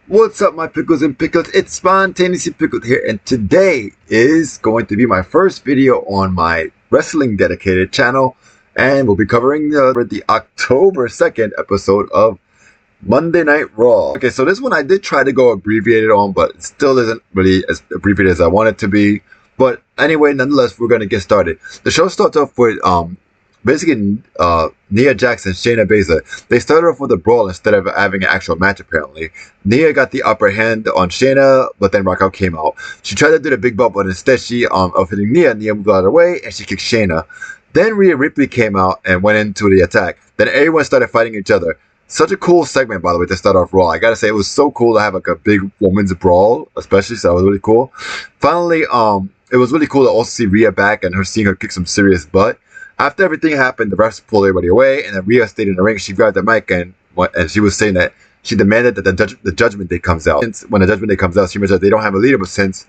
What's up, my pickles and picklets? It's Spontaneously Pickled here, and today is going to be my first video on my wrestling dedicated channel, and we'll be covering the October 2nd episode of Monday Night Raw. Okay, so this one I did try to go abbreviated on, but it still isn't really as abbreviated as I want it to be. But anyway, nonetheless, we're going to get started. The show starts off with basically Nia Jax and Shayna Baszler. They started off with a brawl instead of having an actual match, apparently. Nia got the upper hand on Shayna, but then Raquel came out. She tried to do the big bump, but instead of hitting Nia moved out of the way and she kicked Shayna. Then Rhea Ripley came out and went into the attack. Then everyone started fighting each other. Such a cool segment, by the way, to start off Raw. I gotta say, it was so cool to have like a big women's brawl, especially, so that was really cool. Finally, it was really cool to also see Rhea back and seeing her kick some serious butt. After everything happened, the refs pulled everybody away, and then Rhea stayed in the ring. She grabbed the mic and she was saying that she demanded that the Judgment Day comes out. Since when the Judgment Day comes out, she mentioned that they don't have a leader, but since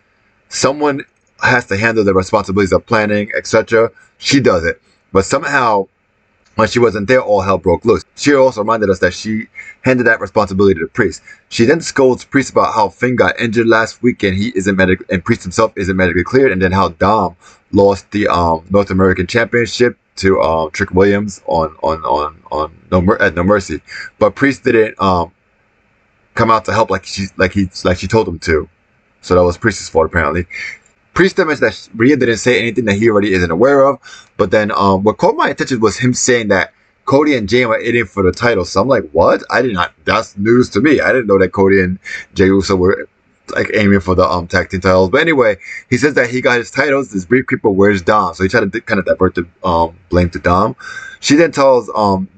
someone has to handle the responsibilities of planning, etc., she does it. But somehow, when she wasn't there, all hell broke loose. She also reminded us that she handed that responsibility to Priest. She then scolds Priest about how Finn got injured last week and and Priest himself isn't medically cleared, and then how Dom lost the North American Championship to Trick Williams at No Mercy. But Priest didn't come out to help like she told him to. So that was Priest's fault, apparently. Priest mentioned that Rhea didn't say anything that he already isn't aware of. But then what caught my attention was him saying that Cody and Jay were aiming for the title. So I'm like, what? I did not. That's news to me. I didn't know that Cody and Jey Uso were like aiming for the tag team titles. But anyway, he says that he got his titles. This brief creeper wears Dom. So he tried to kind of divert the blame to Dom. She then tells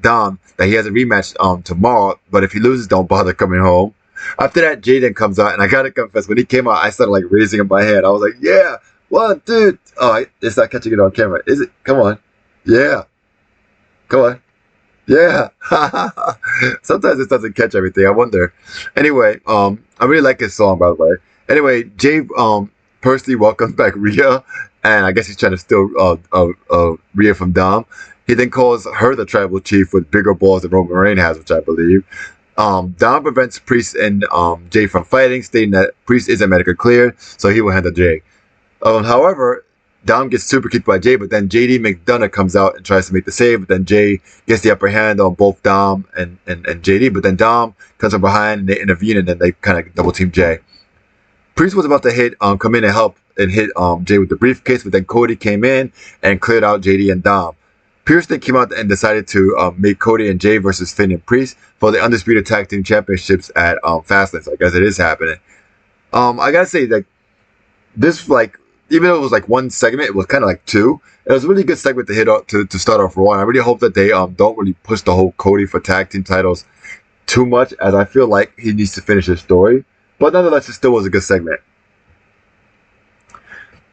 Dom that he has a rematch tomorrow, but if he loses, don't bother coming home. After that, Jay then comes out, and I gotta confess, when he came out, I started like raising in my hand. I was like, yeah, 1, 2. Oh, it's not catching it on camera, is it? Come on. Yeah. Come on. Yeah. Sometimes it doesn't catch everything. I wonder. Anyway, I really like his song, by the way. Anyway, Jay personally welcomes back Rhea, and I guess he's trying to steal Rhea from Dom. He then calls her the tribal chief with bigger balls than Roman Reigns has, which I believe. Dom prevents Priest and Jay from fighting, stating that Priest isn't medically cleared, so he will handle Jay. However, Dom gets super kicked by Jay, but then JD McDonough comes out and tries to make the save, but then Jay gets the upper hand on both Dom and JD, but then Dom comes from behind and they intervene, and then they kind of double team Jay. Priest was about to come in and help and hit Jay with the briefcase, but then Cody came in and cleared out JD and Dom. Pierce then came out and decided to make Cody and Jay versus Finn and Priest for the Undisputed Tag Team Championships at Fastlane. So I guess it is happening. I gotta say, like, this, like, even though it was like one segment, it was kind of like two. It was a really good segment to hit up to start off Raw. And I really hope that they don't really push the whole Cody for tag team titles too much, as I feel like he needs to finish his story. But nonetheless, it still was a good segment.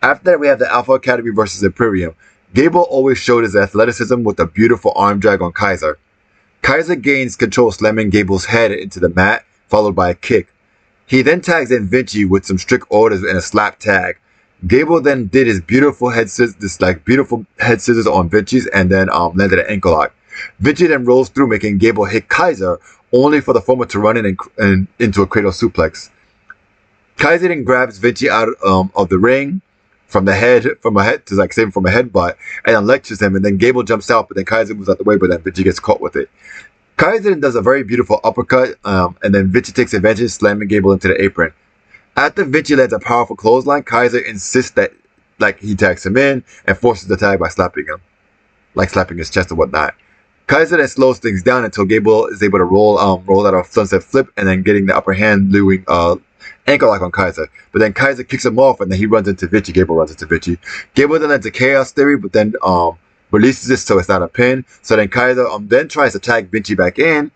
After that, we have the Alpha Academy versus Imperium. Gable always showed his athleticism with a beautiful arm drag on Kaiser. Kaiser gains control, slamming Gable's head into the mat, followed by a kick. He then tags in Vinci with some strict orders and a slap tag. Gable then did his beautiful head scissors, on Vinci's, and then landed an ankle lock. Vinci then rolls through, making Gable hit Kaiser, only for the former to run in and into a cradle suplex. Kaiser then grabs Vinci out of the ring. From a head to like save him from a headbutt, and then lectures him, and then Gable jumps out, but then Kaiser moves out the way, but then Vinci gets caught with it. Kaiser then does a very beautiful uppercut, and then Vinci takes advantage, slamming Gable into the apron. After Vinci lands a powerful clothesline, Kaiser insists that he tags him in and forces the tag by slapping him, like slapping his chest and whatnot. Kaiser then slows things down until Gable is able to roll out a sunset flip, and then getting the upper hand, doing ankle lock on Kaiser. But then Kaiser kicks him off, and then he runs into Vinci. Gable runs into Vinci. Gable then lands a Chaos Theory, but then releases it so it's not a pin. So then Kaiser then tries to tag Vinci back in,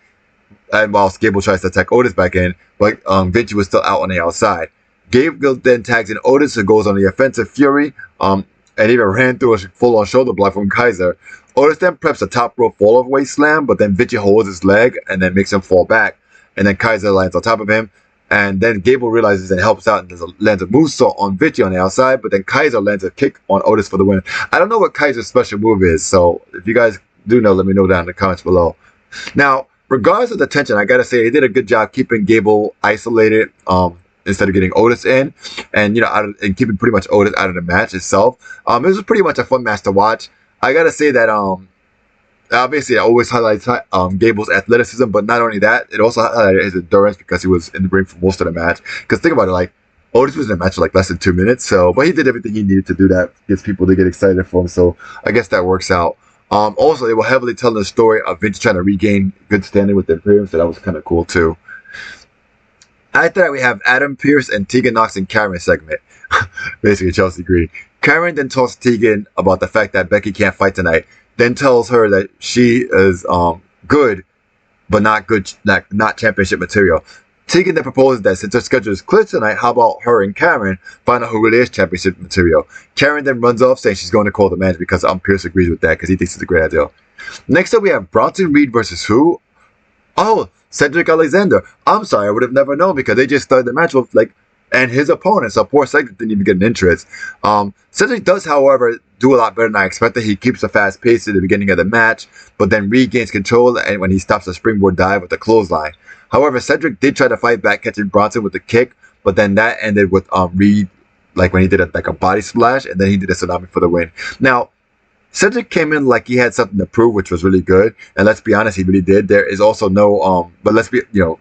and whilst Gable tries to tag Otis back in, but Vinci was still out on the outside. Gable then tags in Otis, who goes on the offensive Fury, and even ran through a full-on shoulder block from Kaiser. Otis then preps a top rope fall-away slam, but then Vinci holds his leg and then makes him fall back, and then Kaiser lands on top of him. And then Gable realizes and helps out and lands a moonsault on Vinci on the outside, but then Kaiser lands a kick on Otis for the win. I don't know what Kaiser's special move is, so if you guys do know, let me know down in the comments below. Now, regardless of the tension, I gotta say they did a good job keeping Gable isolated. Instead of getting Otis in, and and keeping pretty much Otis out of the match itself. It was pretty much a fun match to watch. I gotta say that obviously, it always highlights Gable's athleticism, but not only that, it also highlighted his endurance because he was in the ring for most of the match. Because think about it, like Otis was in the match for like less than 2 minutes, but he did everything he needed to do that, gets people to get excited for him. So I guess that works out. Also, they were heavily telling the story of Vince trying to regain good standing with the Imperium, so that was kind of cool too. After that, we have Adam Pearce and Tegan Nox and Karen segment. Basically, Chelsea Green. Karen then talks to Tegan about the fact that Becky can't fight tonight. Then tells her that she is good, but not good, not championship material. Tegan then proposes that since her schedule is clear tonight, how about her and Karen find out who really is championship material? Karen then runs off saying she's going to call the match because Pierce agrees with that because he thinks it's a great idea. Next up, we have Bronson Reed versus who? Oh, Cedric Alexander. I'm sorry, I would have never known because they just started the match with and his opponent, so poor Cedric didn't even get an entrance. Cedric does, however, do a lot better than I expected. He keeps a fast pace at the beginning of the match, but then regains control and when he stops a springboard dive with the clothesline. However, Cedric did try to fight back, catching Bronson with a kick, but then that ended with Reed, when he did a body splash, and then he did a tsunami for the win. Now, Cedric came in like he had something to prove, which was really good. And let's be honest, he really did. There is also no,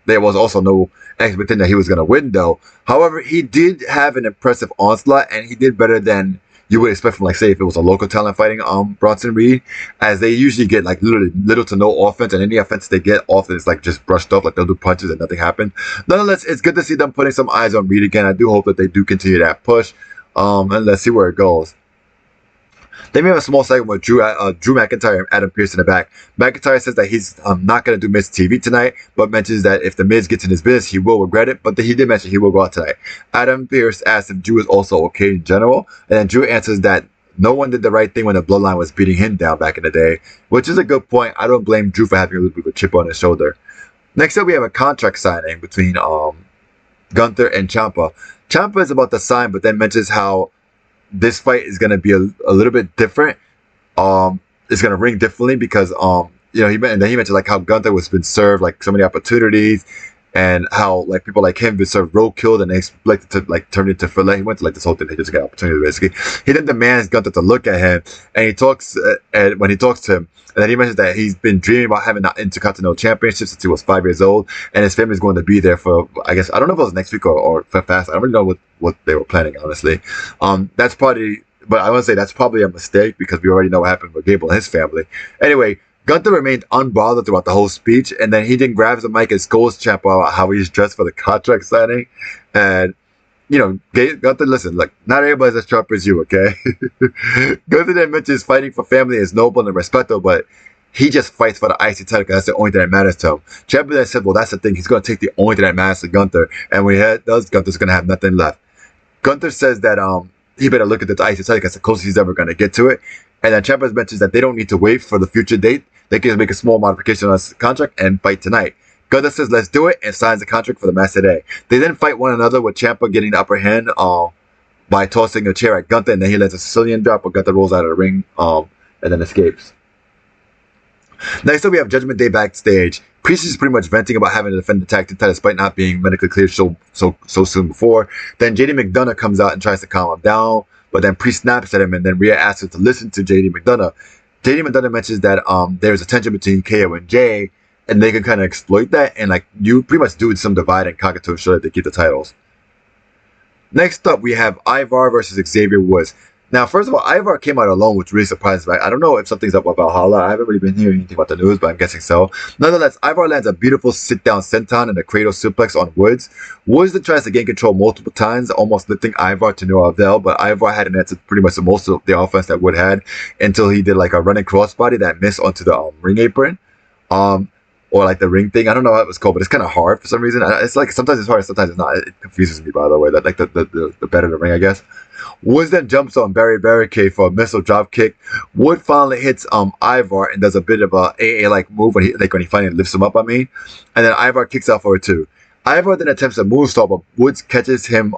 there was also no expectation that he was going to win, though. However, he did have an impressive onslaught, and he did better than you would expect from, say, if it was a local talent fighting Bronson Reed, as they usually get, literally little to no offense, and any offense they get often is, just brushed off, they'll do punches and nothing happened. Nonetheless, it's good to see them putting some eyes on Reed again. I do hope that they do continue that push, and let's see where it goes. Then we have a small segment with Drew McIntyre and Adam Pearce in the back. McIntyre says that he's not going to do Miz TV tonight, but mentions that if the Miz gets in his business, he will regret it. But he did mention he will go out tonight. Adam Pearce asks if Drew is also okay in general, and then Drew answers that no one did the right thing when the Bloodline was beating him down back in the day, which is a good point. I don't blame Drew for having a little bit of a chip on his shoulder. Next up, we have a contract signing between Gunther and Ciampa. Ciampa is about to sign, but then mentions how this fight is going to be a little bit different. It's going to ring differently because he mentioned how Gunther was been served so many opportunities, and how people like him been served roadkill and they expected to turn into filet. He went to this whole thing. They just got opportunity basically. He then demands Gunther to look at him, and he talks and when he talks to him, and then he mentions that he's been dreaming about having an Intercontinental Championship since he was 5 years old, and his family is going to be there for, I guess, I don't know if it was next week or for fast. I don't really know what they were planning, honestly. That's probably, but I want to say that's probably a mistake because we already know what happened with Gable and his family. Anyway, Gunther remained unbothered throughout the whole speech, and then he then grabs the mic and scolds Ciampa about how he's dressed for the contract signing. And Gunther, listen, not everybody's as sharp as you, okay? Gunther then mentions fighting for family is noble and respectable, but he just fights for the IC title because that's the only thing that matters to him. Ciampa then said, well, that's the thing. He's going to take the only thing that matters to Gunther, and when he does, Gunther's going to have nothing left. Gunther says that he better look at the IC title because it's the closest he's ever going to get to it. And then Ciampa mentions that they don't need to wait for the future date. They can make a small modification on his contract and fight tonight. Gunther says, let's do it, and signs the contract for the match today. They then fight one another with Ciampa getting the upper hand by tossing a chair at Gunther, and then he lets a Sicilian drop, but Gunther rolls out of the ring and then escapes. Next up, we have Judgment Day backstage. Priest is pretty much venting about having to defend the tag team title despite not being medically cleared so soon before. Then JD McDonough comes out and tries to calm him down, but then Priest snaps at him, and then Rhea asks him to listen to JD McDonough. JD McDonough mentions that there's a tension between KO and Jay, and they can kind of exploit that, and you pretty much do some divide and conquer to ensure that they keep the titles. Next up, we have Ivar versus Xavier Woods. Now, first of all, Ivar came out alone, which really surprised me. I don't know if something's up with Valhalla. I haven't really been hearing anything about the news, but I'm guessing so. Nonetheless, Ivar lands a beautiful sit-down senton and a cradle suplex on Woods. Woods then tries to gain control multiple times, almost lifting Ivar to no avail, but Ivar hadn't answered pretty much most of the offense that Wood had until he did a running crossbody that missed onto the ring apron. Or the ring thing. I don't know what it was called, but it's kind of hard for some reason. It's sometimes it's hard, sometimes it's not. It confuses me, by the way. That the better the ring, I guess. Woods then jumps on Barry Barricade for a missile drop kick. Wood finally hits Ivar and does a bit of a AA-like move when he finally lifts him up. And then Ivar kicks out for it too. Ivar then attempts a moonsault, but Woods catches him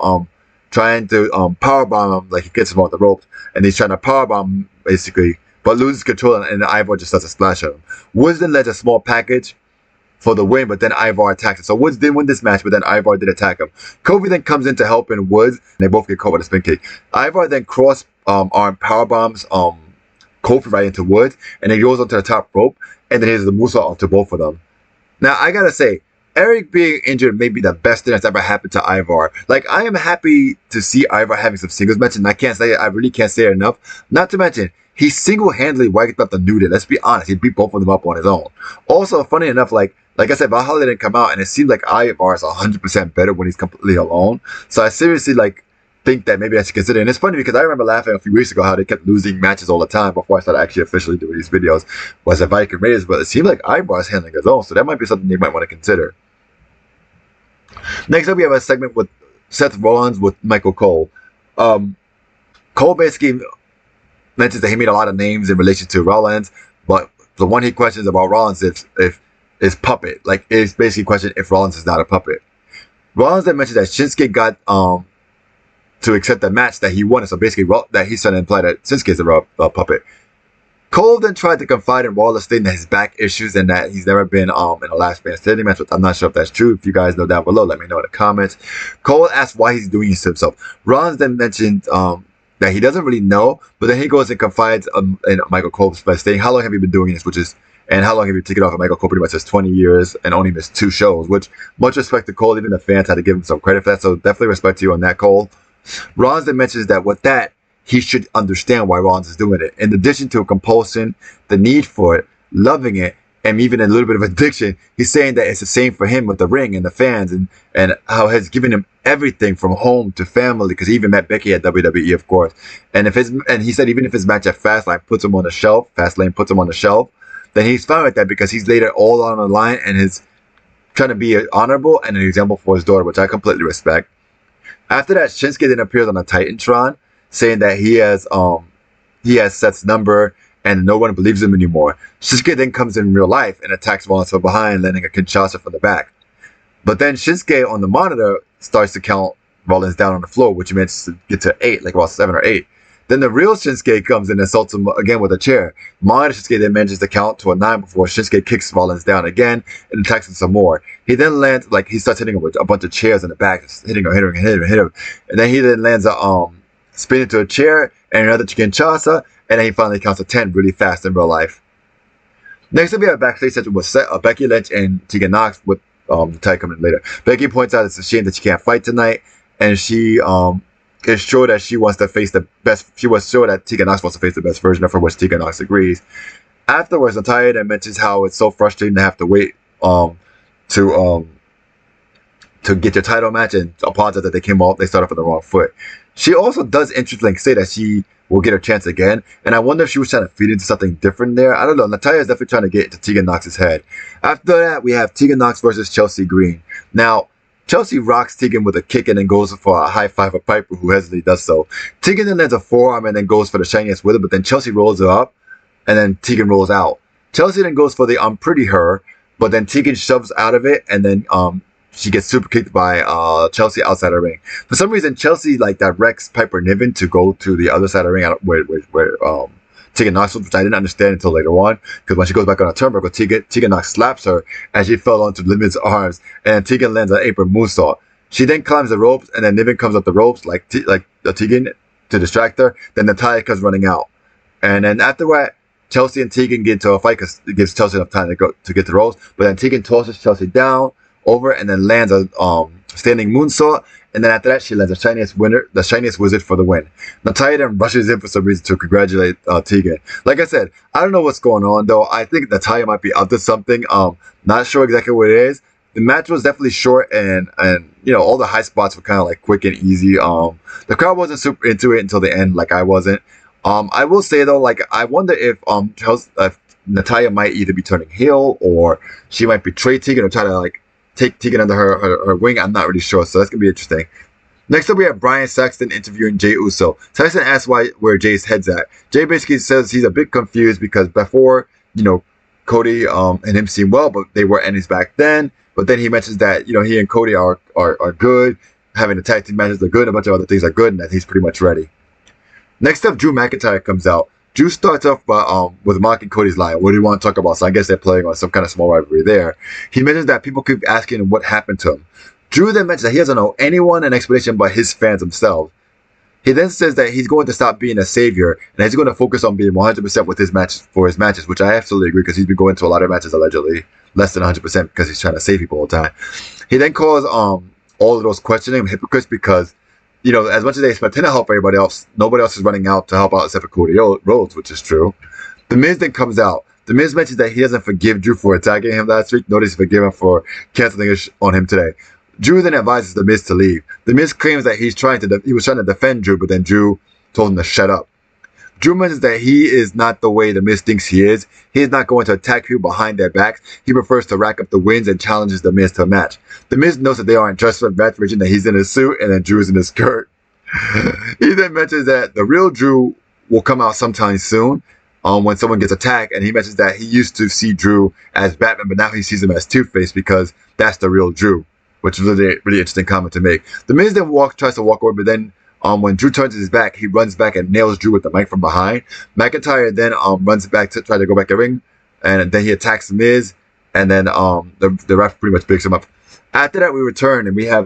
trying to powerbomb him, he gets him off the ropes, and he's trying to powerbomb basically, but loses control, and Ivar just does a splash at him. Woods then lets a small package for the win, but then Ivar attacks him. So Woods did win this match, but then Ivar did attack him. Kofi then comes in to help in Woods, and they both get caught with a spin kick. Ivar then cross arm power bombs Kofi right into Woods, and then he goes onto the top rope, and then he has the moonsault onto both of them. Now, I gotta say, Eric being injured may be the best thing that's ever happened to Ivar. Like, I am happy to see Ivar having some singles matches, and I can't say it, I really can't say it enough. Not to mention, he single-handedly wiped up the New Day. Let's be honest, he beat both of them up on his own. Also, funny enough, like I said, Valhalla didn't come out, and it seems like Ivar is 100% better when he's completely alone. So I seriously, think that maybe I should consider it. And it's funny because I remember laughing a few weeks ago how they kept losing matches all the time before I started actually officially doing these videos. Was the Viking Raiders, but it seemed like Ivar's handling his own, so that might be something you might want to consider. Next up, we have a segment with Seth Rollins with Michael Cole. Cole basically mentions that he made a lot of names in relation to Rollins, but the one he questions about Rollins is puppet. Like, it's basically a question if Rollins is not a puppet. Rollins then mentions that Shinsuke got to accept the match that he wanted, so basically that he's trying to imply that Shinsuke is a puppet. Cole then tried to confide in Wallace, stating that his back issues and that he's never been in a last man standing match. I'm not sure if that's true. If you guys know down below, let me know in the comments. Cole asked why he's doing this to himself. Rollins then mentioned that he doesn't really know, but then he goes and confides in Michael Cole by saying, "How long have you been doing this?" And how long have you taken off of Michael Cole? Pretty much says 20 years and only missed 2 shows, which much respect to Cole. Even the fans had to give him some credit for that, so definitely respect to you on that, Cole. Rollins then mentions that with that, he should understand why Rollins is doing it. In addition to a compulsion, the need for it, loving it, and even a little bit of addiction, he's saying that it's the same for him with the ring and the fans, and how it has given him everything from home to family, because he even met Becky at WWE, of course. And he said even if his match at Fastlane puts him on the shelf, then he's fine with that because he's laid it all on the line and is trying to be honorable and an example for his daughter, which I completely respect. After that, Shinsuke then appears on a Titantron, saying that he has Seth's number and no one believes him anymore. Shinsuke then comes in real life and attacks Rollins from behind, landing a Kinshasa from the back. But then Shinsuke on the monitor starts to count Rollins down on the floor, which meant to get to 8, like about 7 or 8. Then the real Shinsuke comes and insults him again with a chair. Monitor Shinsuke then manages to count to a 9 before Shinsuke kicks Rollins down again and attacks him some more. He then lands, he starts hitting him with a bunch of chairs in the back, hitting him. And then he then lands a spin into a chair and another Kinshasa, and then he finally counts to 10 really fast in real life. Next up, we have a backstage session with Becky Lynch and Tegan Nox with the tag coming in later. Becky points out it's a shame that she can't fight tonight, and she is sure that she wants to face the best. She was sure that Tegan Nox wants to face the best version of her, which Tegan Nox agrees. Afterwards, Natalya then mentions how it's so frustrating to have to wait to get your title match, and apologize that they started from the wrong foot. She also does interestingly say that she will get her chance again, and I wonder if she was trying to feed into something different there. I don't know. Natalya is definitely trying to get into Tegan Nox's head. After that, we have Tegan Nox versus Chelsea Green. Now, Chelsea rocks Tegan with a kick and then goes for a high five of Piper, who hesitantly does so. Tegan then lands a forearm and then goes for the shiniest with it, but then Chelsea rolls her up, and then Tegan rolls out. Chelsea then goes for the Pretty Her, but then Tegan shoves out of it, and then she gets super kicked by Chelsea outside the ring. For some reason, Chelsea directs Piper Niven to go to the other side of the ring where Tegan Nox was, which I didn't understand until later on, because when she goes back on a turnbuckle, Tegan Nox slaps her and she fell onto Niven's arms, and Tegan lands an apron moonsault. She then climbs the ropes, and then Niven comes up the ropes like Tegan to distract her. Then Natalya comes running out, and then after that, Chelsea and Tegan get into a fight because it gives Chelsea enough time to get the ropes. But then Tegan tosses Chelsea down over and then lands a standing moonsault, and then after that she lands the shiniest wizard for the win. Natalya then rushes in for some reason to congratulate Tegan. Like I said, I don't know what's going on though. I think Natalya might be up to something. Not sure exactly what it is. The match was definitely short, and all the high spots were kind of quick and easy. The crowd wasn't super into it until the end, like I wasn't. I will say though, I wonder if Natalya might either be turning heel, or she might betray Tegan or try to take Tegan under her wing. I'm not really sure, so that's gonna be interesting. Next up, we have Brian Saxton interviewing Jey Uso. Saxton asks where Jay's head's at. Jay basically says he's a bit confused because before, Cody and him seemed well, but they were enemies back then. But then he mentions that he and Cody are good, having the tag team matches are good, a bunch of other things are good, and that he's pretty much ready. Next up, Drew McIntyre comes out. Drew starts off by, with mocking Cody's line. What do you want to talk about? So I guess they're playing on some kind of small rivalry there. He mentions that people keep asking what happened to him. Drew then mentions that he doesn't owe anyone an explanation but his fans themselves. He then says that he's going to stop being a savior and he's going to focus on being 100% with his matches, which I absolutely agree because he's been going to a lot of matches allegedly less than 100% because he's trying to save people all the time. He then calls all of those questioning him hypocrites because, you know, as much as they expect him to help everybody else, nobody else is running out to help out except for Cody Rhodes, which is true. The Miz then comes out. The Miz mentions that he doesn't forgive Drew for attacking him last week, nor does he forgive him for canceling on him today. Drew then advises The Miz to leave. The Miz claims that he was trying to defend Drew, but then Drew told him to shut up. Drew mentions that he is not the way The Miz thinks he is. He is not going to attack people behind their backs. He prefers to rack up the wins and challenges The Miz to a match. The Miz knows that they aren't just for match, mentioning that he's in his suit and then Drew's in his skirt. He then mentions that the real Drew will come out sometime soon when someone gets attacked, and he mentions that he used to see Drew as Batman, but now he sees him as Two-Face because that's the real Drew, which is a really interesting comment to make. The Miz then tries to walk away, but then when Drew turns his back, he runs back and nails Drew with the mic from behind. McIntyre then runs back to try to go back to the ring, and then he attacks The Miz, and then the ref pretty much picks him up. After that, we return, and we have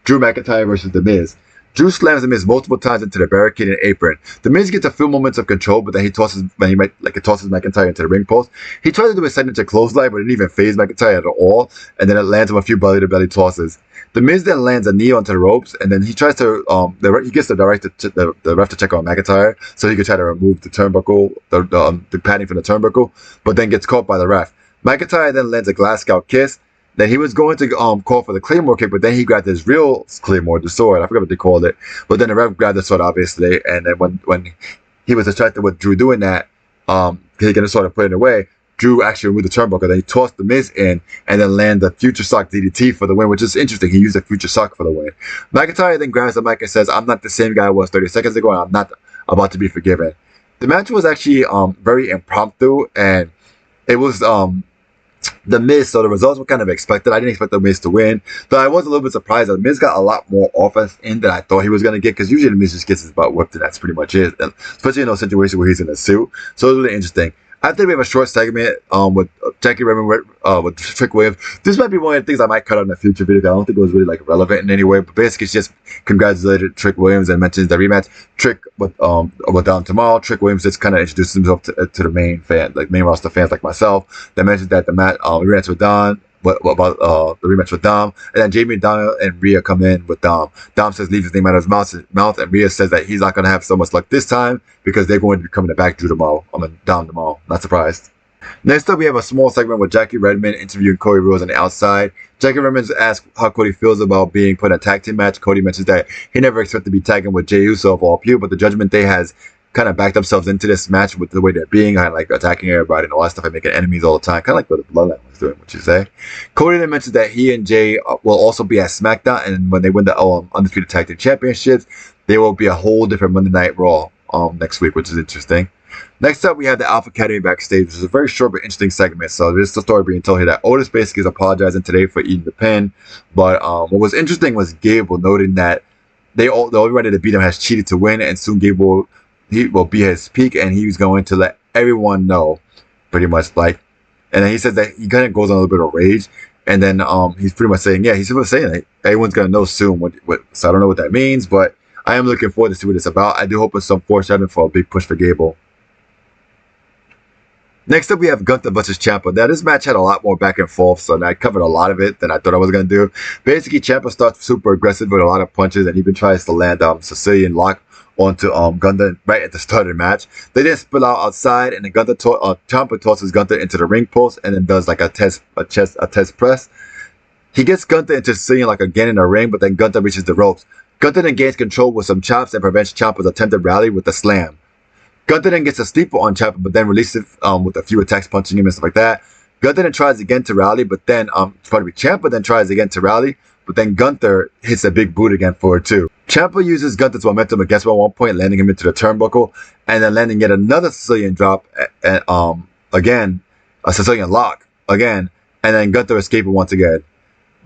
Drew McIntyre versus The Miz. Drew slams The Miz multiple times into the barricaded apron. The Miz gets a few moments of control, but then he tosses McIntyre into the ring post. He tries to do a signature clothesline, but it didn't even phase McIntyre at all, and then it lands him a few belly-to-belly tosses. The Miz then lands a knee onto the ropes, and then he tries to he gets the ref to check on McIntyre so he could try to remove the turnbuckle, the padding from the turnbuckle, but then gets caught by the ref. McIntyre then lands a Glasgow kiss. Then he was going to call for the Claymore kick, but then he grabbed his real Claymore, the sword. I forgot what they called it. But then the ref grabbed the sword, obviously. And then when he was distracted with Drew doing that, he can sort of put it away. Drew actually removed the turnbuckle. Then he tossed The Miz in and then landed the Future Sock DDT for the win, which is interesting. He used the Future Sock for the win. McIntyre then grabs the mic and says, "I'm not the same guy I was 30 seconds ago, and I'm not about to be forgiven." The match was actually very impromptu, and it was The Miz, so the results were kind of expected. I didn't expect The Miz to win, though I was a little bit surprised that The Miz got a lot more offense in than I thought he was going to get, because usually The Miz just gets his butt whipped and that's pretty much it, especially in those situations where he's in a suit. So it was really interesting. After we have a short segment with Jackie Redmond with Trick Williams. This might be one of the things I might cut out in a future video. I don't think it was really like relevant in any way, but basically it's just congratulated Trick Williams and mentions the rematch. Trick with Dom tomorrow. Trick Williams just kind of introduced himself to the main roster fans like myself. That mentions that the rematch with Dom. About the rematch with Dom, and then Jamie, Donna, and Rhea come in with Dom. Dom says leave his name out of his mouth, and Rhea says that he's not going to have so much luck this time because they're going to be coming back Dom tomorrow. Not surprised. Next up, we have a small segment with Jackie Redmond interviewing Cody Rhodes on the outside. Jackie Redmond asks how Cody feels about being put in a tag team match. Cody mentions that he never expected to be tagging with Jey Uso of all people, but the Judgment Day has kind of backed themselves into this match with the way they're being, kind of like attacking everybody and all that stuff and making enemies all the time, kind of like what the Bloodline was doing, what you say. Cody then mentions that he and Jay will also be at SmackDown, and when they win the Undisputed Tag Team Championships, there will be a whole different Monday Night Raw next week, which is interesting. Next up, we have the Alpha Academy backstage, which is a very short but interesting segment. So there's the story being told here that Otis basically is apologizing today for eating the pin, but what was interesting was Gable noting that the only ready to beat him has cheated to win, and soon Gable he will be at his peak, and he's going to let everyone know, pretty much like. And then he says that he kind of goes on a little bit of rage, and then he's pretty much saying, yeah, he's sort of saying that everyone's gonna know soon. So I don't know what that means, but I am looking forward to see what it's about. I do hope it's some foreshadowing for a big push for Gable. Next up, we have Gunther versus Ciampa. Now, this match had a lot more back and forth, so I covered a lot of it than I thought I was going to do. Basically, Ciampa starts super aggressive with a lot of punches, and he even tries to land Sicilian lock onto Gunther right at the start of the match. They then spill out outside, and then Ciampa tosses Gunther into the ring post, and then does like a test press. He gets Gunther into Sicilian lock again in the ring, but then Gunther reaches the ropes. Gunther then gains control with some chops and prevents Ciampa's attempted rally with a slam. Gunther then gets a sleeper on Ciampa, but then releases with a few attacks, punching him and stuff like that. Gunther then tries again to rally, but then Ciampa then tries again to rally, but then Gunther hits a big boot again for it too. Ciampa uses Gunther's momentum against him at one point, landing him into the turnbuckle, and then landing yet another Sicilian drop, and again a Sicilian lock again, and then Gunther escaping once again.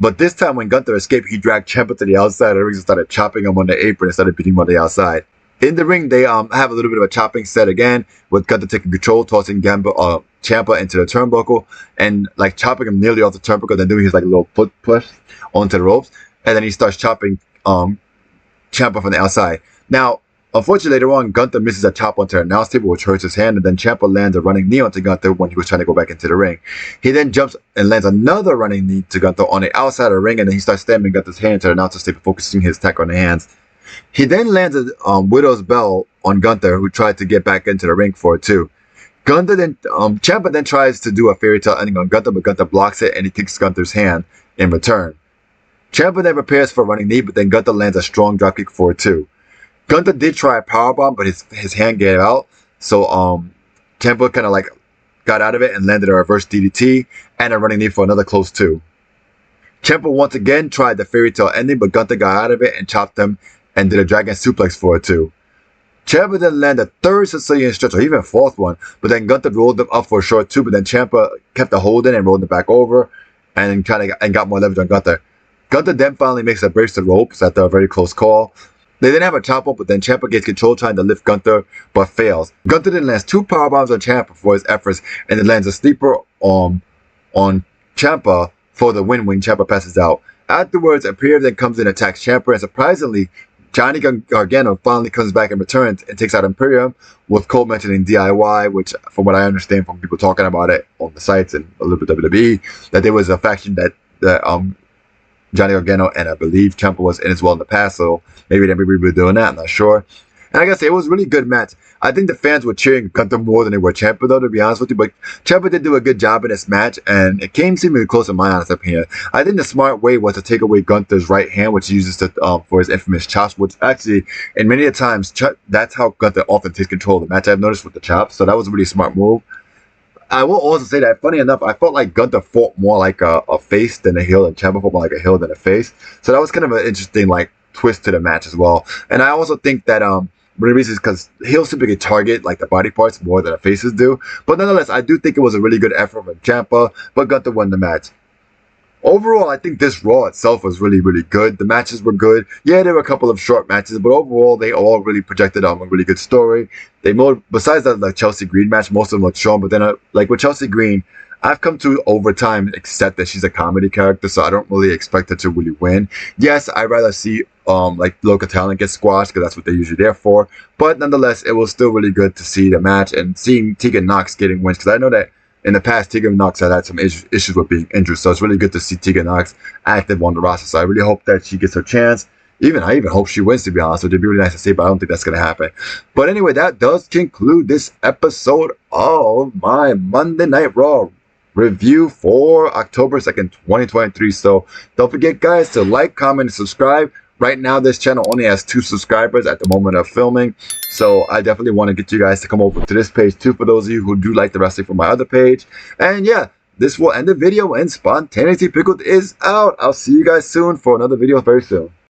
But this time when Gunther escaped, he dragged Ciampa to the outside of the ring and started chopping him on the apron and started beating him on the outside. In the ring, they have a little bit of a chopping set again, with Gunther taking control, tossing Ciampa into the turnbuckle, and like chopping him nearly off the turnbuckle, then doing his like little foot push onto the ropes, and then he starts chopping Ciampa from the outside. Now, unfortunately, later on, Gunther misses a chop onto the announce table, which hurts his hand, and then Ciampa lands a running knee onto Gunther when he was trying to go back into the ring. He then jumps and lands another running knee to Gunther on the outside of the ring, and then he starts stabbing Gunther's hand to the announcer's table, focusing his attack on the hands. He then lands a Widow's Bell on Gunther, who tried to get back into the ring for it too. Ciampa then tries to do a fairy tale ending on Gunther, but Gunther blocks it and he kicks Gunther's hand in return. Ciampa then prepares for a running knee, but then Gunther lands a strong dropkick for it too. Gunther did try a powerbomb, but his hand gave out, so Ciampa kind of like got out of it and landed a reverse DDT and a running knee for another close two. Ciampa once again tried the fairy tale ending, but Gunther got out of it and chopped him and did a dragon suplex for it too. Ciampa then landed a third Sicilian stretch, or even a fourth one, but then Gunther rolled him up for a short two, but then Ciampa kept the hold in and rolled him back over and got more leverage on Gunther. Gunther then finally makes a brace to the ropes after a very close call. They then have a chop up, but then Ciampa gets control trying to lift Gunther, but fails. Gunther then lands two powerbombs on Ciampa for his efforts, and then lands a sleeper on Ciampa for the win when Ciampa passes out. Afterwards, Imperium then comes in and attacks Ciampa, and surprisingly, Johnny Gargano finally comes back and returns and takes out Imperium, with Cole mentioning DIY, which from what I understand from people talking about it on the sites and a little bit of WWE, that there was a faction that Johnny Gargano and I believe Ciampa was in as well in the past, so maybe they were doing that, I'm not sure. And I gotta say, it was a really good match. I think the fans were cheering Gunther more than they were Ciampa, though, to be honest with you. But Ciampa did do a good job in this match, and it came seemingly close in my honest opinion. I think the smart way was to take away Gunther's right hand, which he uses for his infamous chops, which actually, in many times, that's how Gunther often takes control of the match, I've noticed, with the chops. So that was a really smart move. I will also say that, funny enough, I felt like Gunther fought more like a face than a heel, and Ciampa fought more like a heel than a face. So that was kind of an interesting like twist to the match as well. And I also think that one of the reasons is because heels typically target like the body parts more than the faces do. But nonetheless, I do think it was a really good effort from Ciampa, but Gunther won the match. Overall, I think this Raw itself was really, really good. The matches were good. Yeah, there were a couple of short matches, but overall, they all really projected a really good story. Besides the Chelsea Green match, most of them looked strong. But then, like with Chelsea Green, I've come to over time accept that she's a comedy character, so I don't really expect her to really win. Yes, I'd rather see like local talent get squashed because that's what they're usually there for. But nonetheless, it was still really good to see the match and seeing Tegan Nox getting wins, because I know that in the past, Tegan Nox had some issues with being injured, so it's really good to see Tegan Nox active on the roster. So I really hope that she gets her chance. I even hope she wins, to be honest. It'd be really nice to see, but I don't think that's going to happen. But anyway, that does conclude this episode of my Monday Night Raw review for October 2nd, 2023. So don't forget, guys, to like, comment, and subscribe. Right now, this channel only has 2 subscribers at the moment of filming, so I definitely want to get you guys to come over to this page too, for those of you who do like the wrestling from my other page. And yeah, this will end the video, and Spontaneity Pickled is out. I'll see you guys soon for another video very soon.